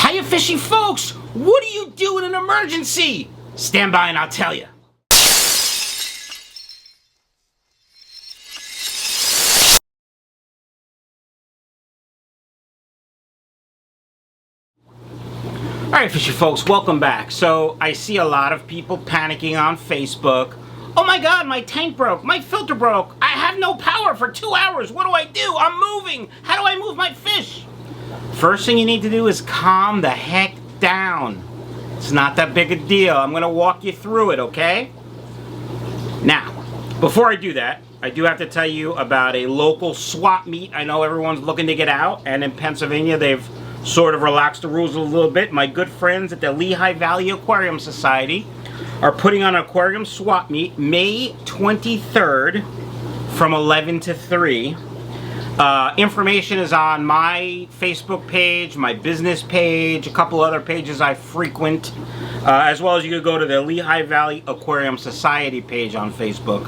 Hiya, fishy folks! What do you do in an emergency? Stand by and I'll tell you. Alright, fishy folks, welcome back. So, I see a lot of people panicking on Facebook. Oh my god, my tank broke, my filter broke, I have no power for 2 hours, what do I do? I'm moving! How do I move my fish? First thing you need to do is calm the heck down. It's not that big a deal. I'm going to walk you through it, okay? Now, before I do that, I do have to tell you about a local swap meet. I know everyone's looking to get out, and in Pennsylvania they've sort of relaxed the rules a little bit. My good friends at the Lehigh Valley Aquarium Society are putting on an aquarium swap meet May 23rd from 11 to 3. Information is on my Facebook page, my business page, a couple other pages I frequent, as well as you could go to the Lehigh Valley Aquarium Society page on Facebook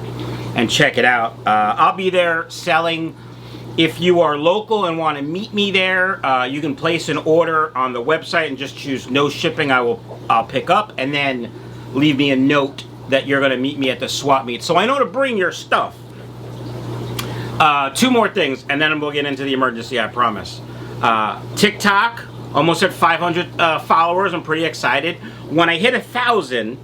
and check it out. I'll be there selling. If you are local and want to meet me there, you can place an order on the website and just choose no shipping. I'll pick up, and then leave me a note that you're going to meet me at the swap meet, so I know to bring your stuff. Two more things, and then we'll get into the emergency, I promise. TikTok, almost at 500 followers. I'm pretty excited. When I hit 1,000,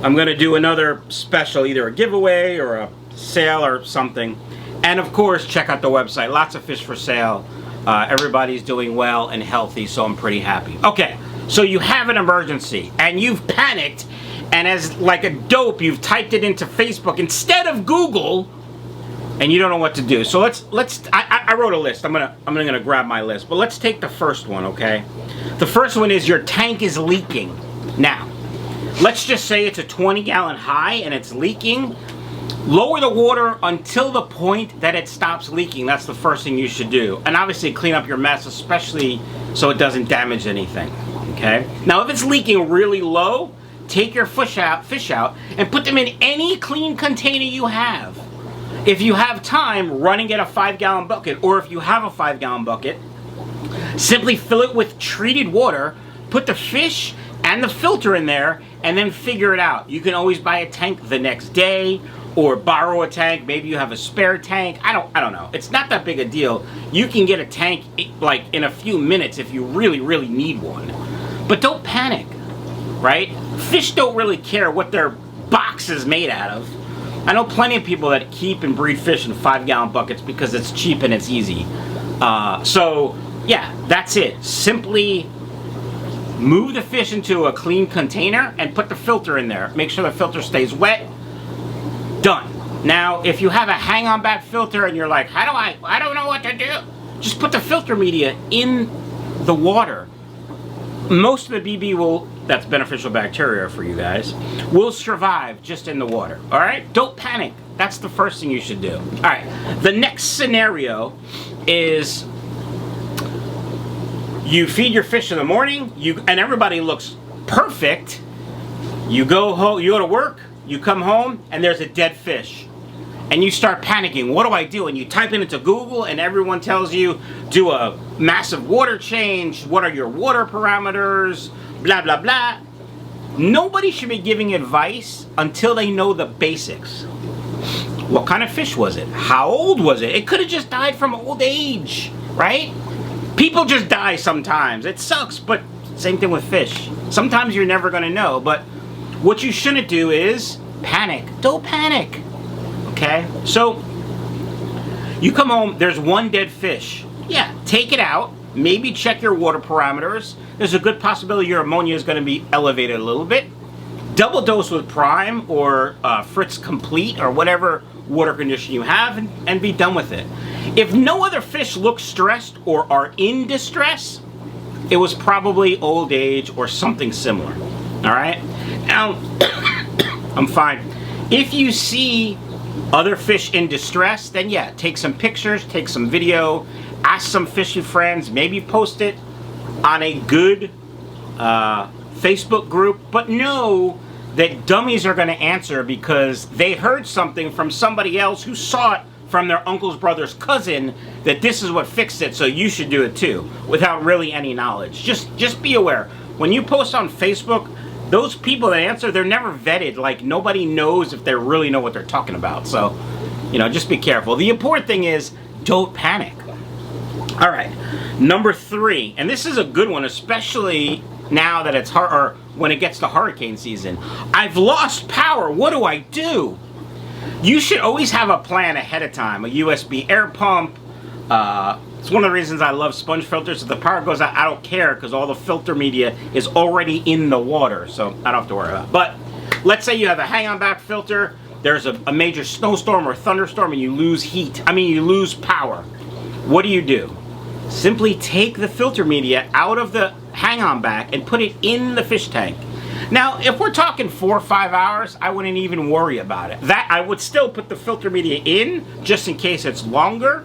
I'm going to do another special, either a giveaway or a sale or something. And of course, check out the website. Lots of fish for sale. Everybody's doing well and healthy, so I'm pretty happy. Okay, so you have an emergency, and you've panicked, and as like a dope, you've typed it into Facebook instead of Google, and you don't know what to do. So I wrote a list. I'm gonna grab my list, but let's take the first one, okay? The first one is your tank is leaking. Now, let's just say it's a 20-gallon high and it's leaking. Lower the water until the point that it stops leaking. That's the first thing you should do. And obviously clean up your mess, especially so it doesn't damage anything, okay? Now, if it's leaking really low, take your fish out and put them in any clean container you have. If you have time, run and get a 5-gallon bucket, or if you have a 5-gallon bucket, simply fill it with treated water, put the fish and the filter in there, and then figure it out. You can always buy a tank the next day, or borrow a tank. Maybe you have a spare tank. I don't know. It's not that big a deal. You can get a tank like in a few minutes if you really, really need one. But don't panic, right? Fish don't really care what their box is made out of. I know plenty of people that keep and breed fish in 5-gallon buckets because it's cheap and it's easy. So, yeah, that's it. Simply move the fish into a clean container and put the filter in there. Make sure the filter stays wet. Done. Now, if you have a hang-on back filter and you're like, I don't know what to do, just put the filter media in the water. Most of the BB that's beneficial bacteria for you guys, will survive just in the water, all right? Don't panic. That's the first thing you should do. All right, the next scenario is you feed your fish in the morning, and everybody looks perfect. You go home, you go to work, you come home, and there's a dead fish. And you start panicking. What do I do? And you type it into Google, and everyone tells you, do a massive water change. What are your water parameters? Blah, blah, blah. Nobody should be giving advice until they know the basics. What kind of fish was it? How old was it? It could have just died from old age, right? People just die sometimes. It sucks, but same thing with fish. Sometimes you're never going to know, but what you shouldn't do is panic. Don't panic. Okay, so you come home, there's one dead fish. Yeah, take it out, maybe check your water parameters. There's a good possibility your ammonia is going to be elevated a little bit. Double dose with Prime or Fritz Complete or whatever water condition you have, and be done with it. If no other fish look stressed or are in distress, it was probably old age or something similar. All right, now I'm fine. If you see other fish in distress, then yeah, take some pictures, take some video, ask some fishy friends, maybe post it on a good Facebook group, but know that dummies are going to answer because they heard something from somebody else who saw it from their uncle's brother's cousin that this is what fixed it, so you should do it too, without really any knowledge. Just be aware. When you post on Facebook, those people that answer, they're never vetted. Like, nobody knows if they really know what they're talking about. So, you know, just be careful. The important thing is, don't panic. All right, number 3, and this is a good one, especially now that it's or when it gets to hurricane season. I've lost power. What do I do? You should always have a plan ahead of time. A USB air pump. It's one of the reasons I love sponge filters. If the power goes out, I don't care, because all the filter media is already in the water, so I don't have to worry about it. But let's say you have a hang-on back filter. There's a major snowstorm or thunderstorm, and you lose heat. I mean, you lose power. What do? Simply take the filter media out of the hang-on back and put it in the fish tank. Now, if we're talking 4 or 5 hours, I wouldn't even worry about it. That I would still put the filter media in, just in case it's longer.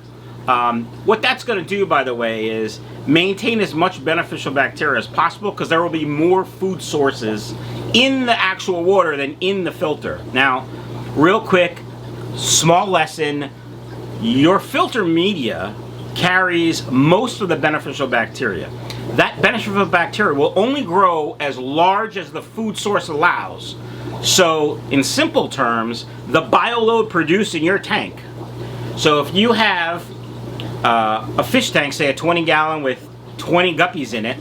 What that's going to do, by the way, is maintain as much beneficial bacteria as possible, because there will be more food sources in the actual water than in the filter. Now, real quick, small lesson, your filter media carries most of the beneficial bacteria. That beneficial bacteria will only grow as large as the food source allows. So, in simple terms, the bioload produced in your tank. So if you have a fish tank, say a 20-gallon with 20 guppies in it,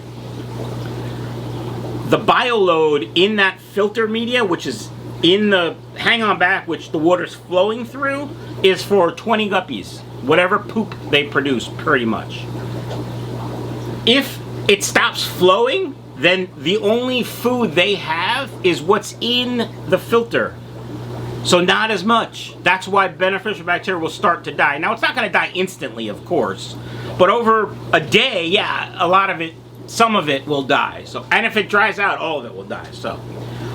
the bioload in that filter media, which is in the hang-on back, which the water's flowing through, is for 20 guppies. Whatever poop they produce, pretty much. If it stops flowing, then the only food they have is what's in the filter. So not as much. That's why beneficial bacteria will start to die. Now, it's not going to die instantly, of course, but over a day, yeah, a lot of it, some of it will die. So, and if it dries out, all of it will die. So,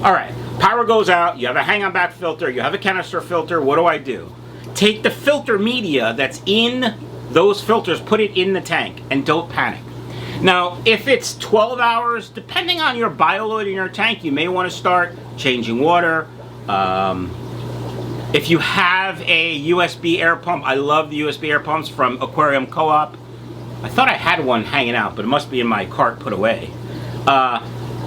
all right, power goes out, you have a hang-on back filter, you have a canister filter. What do? Take the filter media that's in those filters, put it in the tank, and don't panic. Now, if it's 12 hours, depending on your bioload in your tank, you may want to start changing water. If you have a USB air pump, I love the USB air pumps from Aquarium Co Op. I thought I had one hanging out, but it must be in my cart put away.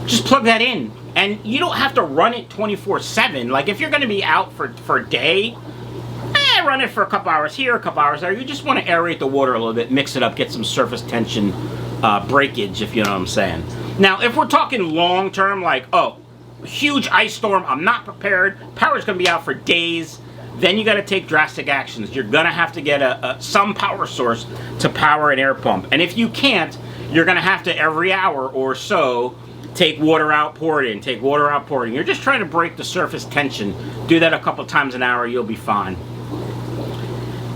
Just plug that in, and you don't have to run it 24/7. Like, if you're going to be out for a day, run it for a couple hours here, a couple hours there. You just want to aerate the water a little bit, mix it up, get some surface tension breakage, if you know what I'm saying. Now, if we're talking long term, like, oh, huge ice storm, I'm not prepared, power's going to be out for days, then you got to take drastic actions. You're going to have to get some power source to power an air pump. And if you can't, you're going to have to, every hour or so, take water out, pour it in, take water out, pour it in. You're just trying to break the surface tension. Do that a couple times an hour, you'll be fine.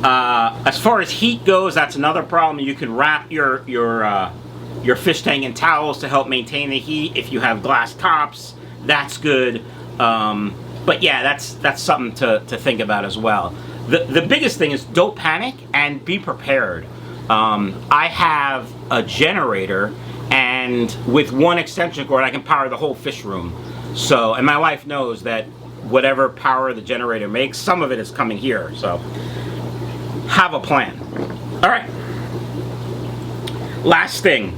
As far as heat goes, that's another problem. You can wrap your fish tank in towels to help maintain the heat. If you have glass tops, that's good. But yeah, that's something to think about as well. The biggest thing is don't panic and be prepared. I have a generator, and with one extension cord I can power the whole fish room. So, and my wife knows that whatever power the generator makes, some of it is coming here. So have a plan. All right. Last thing.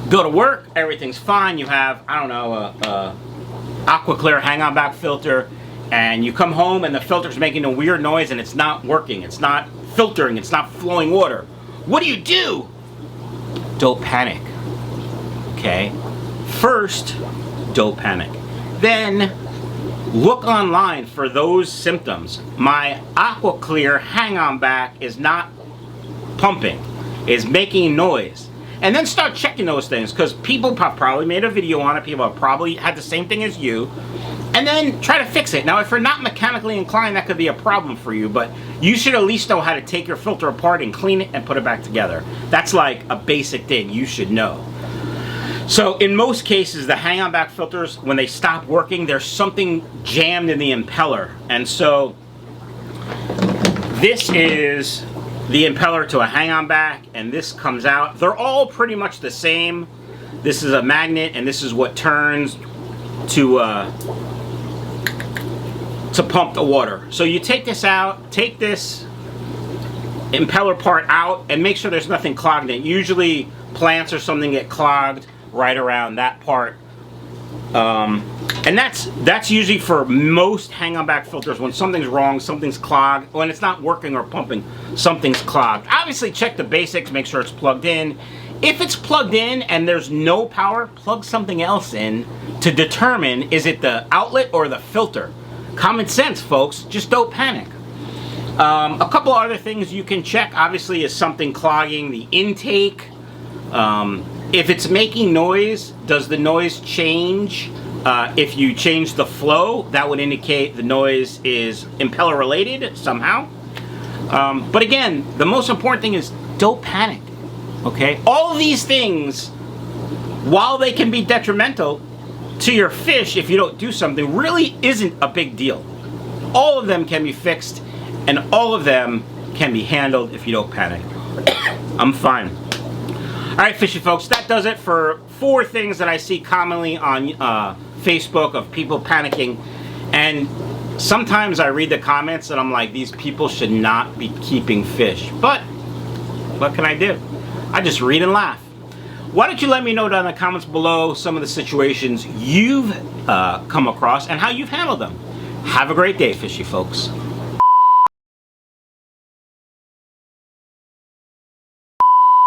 Go to work, everything's fine. You have, I don't know, a AquaClear hang-on back filter, and you come home and the filter's making a weird noise and it's not working. It's not filtering, it's not flowing water. What do? Don't panic. Okay? First, don't panic. Then look online for those symptoms. My AquaClear hang-on back is not pumping, is making noise. And then start checking those things, because people have probably made a video on it, people have probably had the same thing as you, and then try to fix it. Now, if you're not mechanically inclined, that could be a problem for you, but you should at least know how to take your filter apart and clean it and put it back together. That's like a basic thing you should know. So in most cases, the hang-on back filters, when they stop working, there's something jammed in the impeller. And so this is the impeller to a hang-on back, and this comes out. They're all pretty much the same. This is a magnet, and this is what turns to to pump the water. So you take this out, take this impeller part out, and make sure there's nothing clogged in it. Usually plants or something get clogged right around that part. And that's usually for most hang-on back filters. When something's wrong, something's clogged, when it's not working or pumping, something's clogged. Obviously check the basics, make sure it's plugged in. If it's plugged in and there's no power, plug something else in to determine, is it the outlet or the filter? Common sense, folks, just don't panic. A couple other things you can check, obviously, is something clogging the intake. If it's making noise, does the noise change? If you change the flow, that would indicate the noise is impeller related somehow. But again, the most important thing is don't panic, okay? All of these things, while they can be detrimental to your fish if you don't do something, really isn't a big deal. All of them can be fixed, and all of them can be handled if you don't panic. I'm fine. All right, fishy folks, that does it for 4 things that I see commonly on Facebook of people panicking. And sometimes I read the comments and I'm like, these people should not be keeping fish. But what can I do? I just read and laugh. Why don't you let me know down in the comments below some of the situations you've come across and how you've handled them. Have a great day, fishy folks.